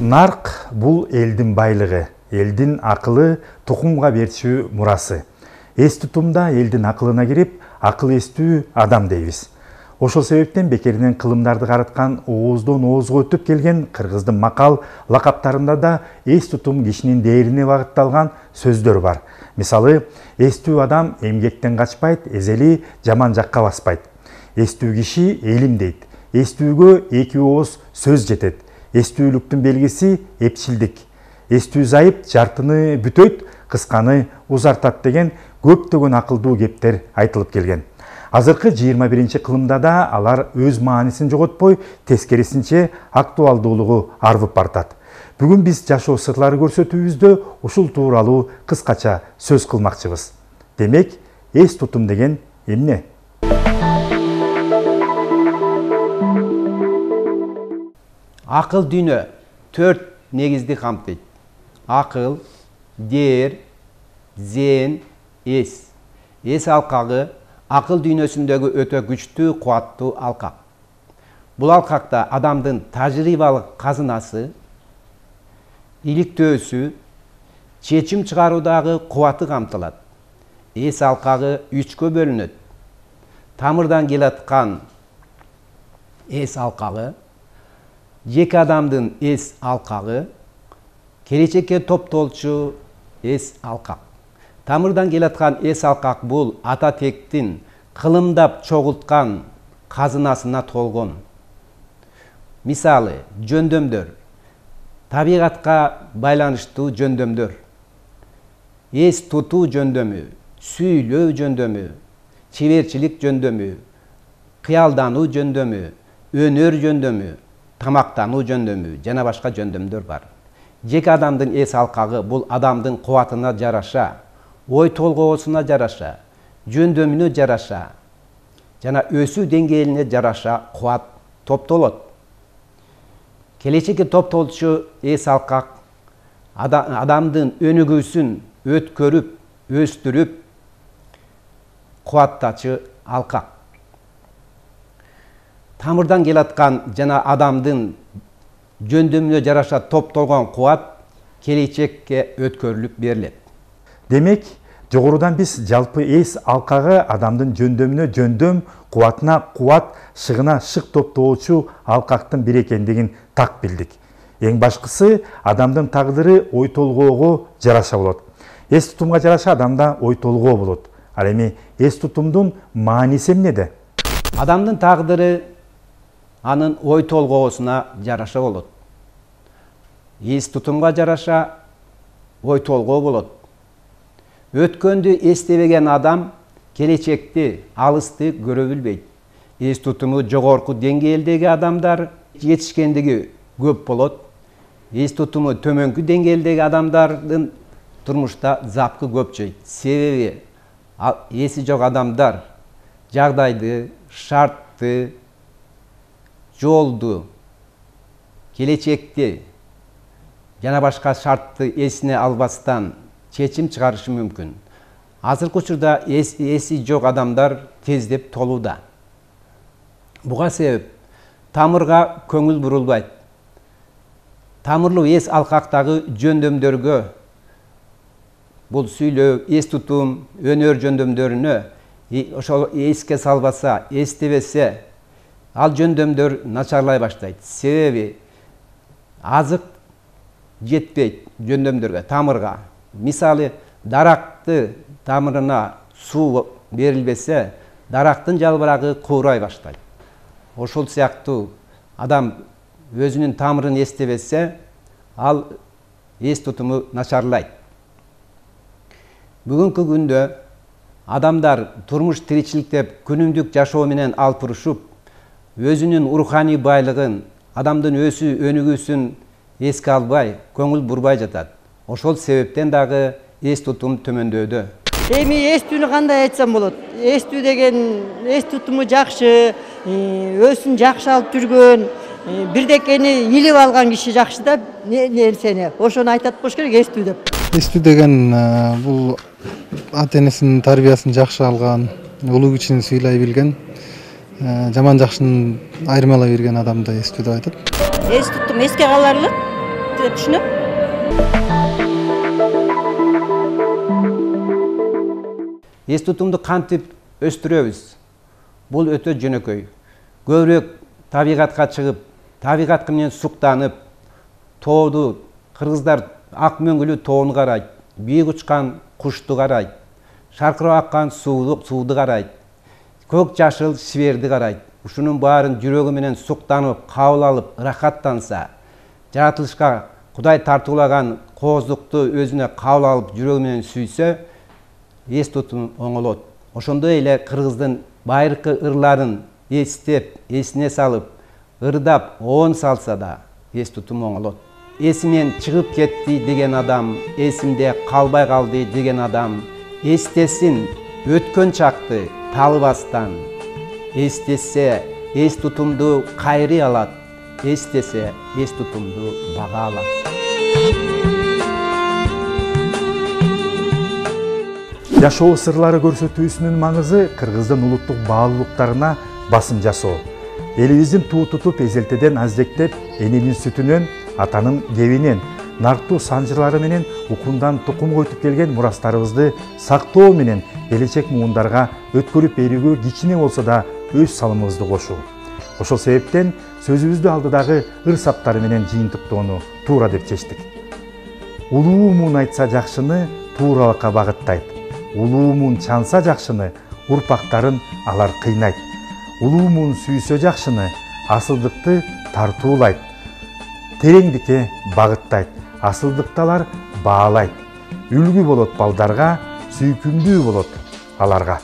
Нарк бул элдин байлыгы, элдин акылы, тукумга берчү мурасы. Эс тутумда элдин акылына кирип, акыл эстүү адам дейбиз. Ошол себептен бекеринен кылымдарды караткан ооздон оозго өтүп келген кыргыздын макал лакаптарында да эс тутум кишинин дээрине багытталган сөздөр бар. Мисалы, эстүү адам эмгектен качпайт, эзели жаман жакка баспайт. Эстүү киши элим дейт. Эстүүгө эки ооз сөз жетет. Эстүүлүктүн белгиси эпчилдик. Эстүү зайып жартыны бүтөйт, кысканы узартат деген көптөгөн акылдуу кептер айтылып келген. Азыркы 21 кылымда да алар өз маанисин жоготпой, тескерисинче актуалдуулугу арбып бартат. Бүгүн биз жашоо сырлары көрсөтүүбүздө ушул тууралуу кыскача сөз кылмакчыбыз. Демек, эс тутум деген эмне? Акыл дүйнө 4 негизди камтыйт. Акыл, дээр, зээн, эс. Эс алкагы акыл дүйнөсүндөгү өтө күчтүү, кубаттуу алкак. Бул алкакта адамдын тажрыйбалык казынасы, иликтөөсү, чечим чыгаруудагы кубаты камтылат. Эс алкагы 3кө бөлүнөт. Тамырдан келаткан эс алкагы, жеке адамдын эс алкагы, келечекке топтолчу эс алкак. Тамырдан келаткан эс алкак бул ата тектин кылымдап чогулткан казынасына толгон. Мисалы, жөндөмдөр, табигатка байланыштуу жөндөмдөр, эс тутуу жөндөмү, сүйлөө жөндөмү, чеберчилик жөндөмү, кыялдануу жөндөмү, өнөр жөндөмү, тамактануу жөндөмү жана башка жөндөмдөр бар. Жеке адамдын эс алкагы бул адамдын кубатына жараша, ой толгоосуна жараша, жөндөмүнө жараша жана өсүү деңгээлине жараша кубат топтолот. Келечекке топтолчу эс алкак адамдын өнүгүүсүн өткөрүп, өстүрүп кубаттачы алкак. Тамырдан келаткан жана адамдын жөндөмүнө жараша топтолгон кубат келечекке өткөрүлүп берилет. Демек, жогорудан биз жалпы эс алкагы адамдын жөндөмүнө жөндөм, кубатына кубат, шыгына шык топтоочу алкактын бири экендигин так билдик. Эң башкысы адамдын тагдыры ой толгоого жараша болот. Эс тутумга жараша адамда ой толгоо болот. Ал эми эс тутумдун мааниси эмнеде? Адамдын тагдыры анын ой толгоосуна жараша болот. Эс тутумга жараша ой толгоо болот. Өткөндү эстебеген адам келечекти, алысты көрө билбейт. Эс тутуму жогорку деңгээлдеги адамдар жетишкендиги көп болот. Эс тутуму төмөнкү деңгээлдеги адамдардын турмушта запкы көп жейт. Себеби эси жок адамдар жагдайды, шартты, жолду, келечекти жана башка шартты эсине албастан чечим чыгарышы мүмкүн. Азыркы учурда эси жок адамдар тездеп толууда. Буга себеп тамырга көңүл бурулбайт. Тамырлуу эс алкактагы жөндөмдөргө, бул сүйлөө, эс тутум, өнөр жөндөмдөрүнө ошол эске салбаса, эстебесе, ал жөндөмдөр начарлай баштайт. Себеби азык жетпейт жөндөмдөргө, тамырга. Мисалы, даракты тамырына суу берилбесе, дарактын жалбырагы куурай баштайт. Ошол сыяктуу адам өзүнүн тамырын эстебесе, ал эс тутуму начарлайт. Бүгүнкү күндө адамдар турмуш тиричиликтеп күнүмдүк жашоо менен алпурушуп, өзүнүн руханий байлыгын, адамдын өсүү өнүгүүсүн эске албай, көңүл бурбай жатат. Ошол себептен дагы эс тутум төмөндөдө. Эми эстүүнү кандай айтсам болот? Эстүү деген эс тутуму жакшы, өзүн жакшы алып жүргөн, бирдекени илип алган киши жакшы да, нерсени. Ошону айтат болуш керек эстүү деп. Эстүү деген бул ата энесинин тарбиясын жакшы алган, улуу кичини сыйлай билген, жаман жакшыны айырмалай берген адамды эстүү деп айтат. Эс тутум эске каларлык деп түшүнөм. Эс тутумду кантип өстүрөбүз? Бул өтө жөнөкөй. Көбүрөөк табигатка чыгып, табигат менен суктанып, тооду, кыргыздар ак мөңгүлүү тоону карайт, бийик учкан кушту карайт, шаркырап аккан сууду карайт, көк жашыл сиберди карайт. Ушунун баарын жүрөгү менен суктанып, кабыл алып, ырахаттанса, жаратылышка Кудай тартуулаган кооздукту өзүнө кабыл алып, жүрөгү менен сүйсө, эс тутум оңолот. Ошондой эле кыргыздын байыркы ырларын эстеп, эсине салып, ырдап, оон салса да эс тутум оңолот. Эсинен чыгып кетти деген адам, эсимде калбай калды деген адам, эстесин өткөн чакты талыбастан, эстесе эс тутумду кайрый алат, эстесе эс тутумду бага алат. Жашоо сырлары көрсөтүүсүнүн маңызы кыргыздын улуттук баалуулуктарына басым жасоо. Элибиздин туу тутуп эзелтеден аздектеп, эненин сүтүнөн, атанын кебинен, нарктуу санжырлары менен укундан тукум койтуп келген мурастарыбызды сактоо менен келечек муундарга өткөрүп берүүгө кичине болсо да өз салымыбызды кошуу. Ошол себептен сөзүбүздү алдыдагы ыр саптары менен жыйынтыктоону туура деп чечтик. Улуу муун айтса жакшыны тууралыкка багыттайт. Улуу муун чанса жакшыны урпактарын алар кыйнайт. Улуу муун сүйсө жакшыны асылдыкты тартуулайт. Тереңдикке багыттайт. Асылдыкталар баалайт. Үлгү болот балдарга, сүйкүмдүү болот аларга.